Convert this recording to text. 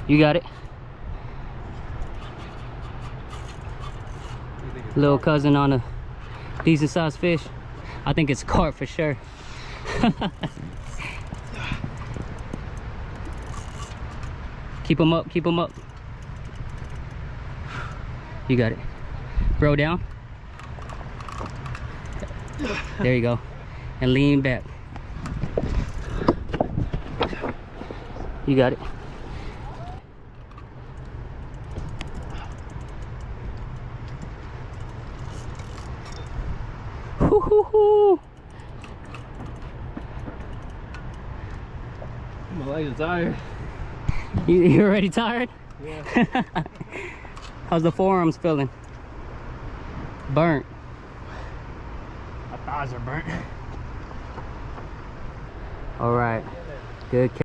You got it. Little cousin on a decent sized fish. I think it's carp for sure. Keep them up, keep them up. You got it. Bro down. There you go. And lean back. You got it. Hoo-hoo-hoo. My legs are tired. You already tired? Yeah. How's the forearms feeling? Burnt. My thighs are burnt. All right. Good.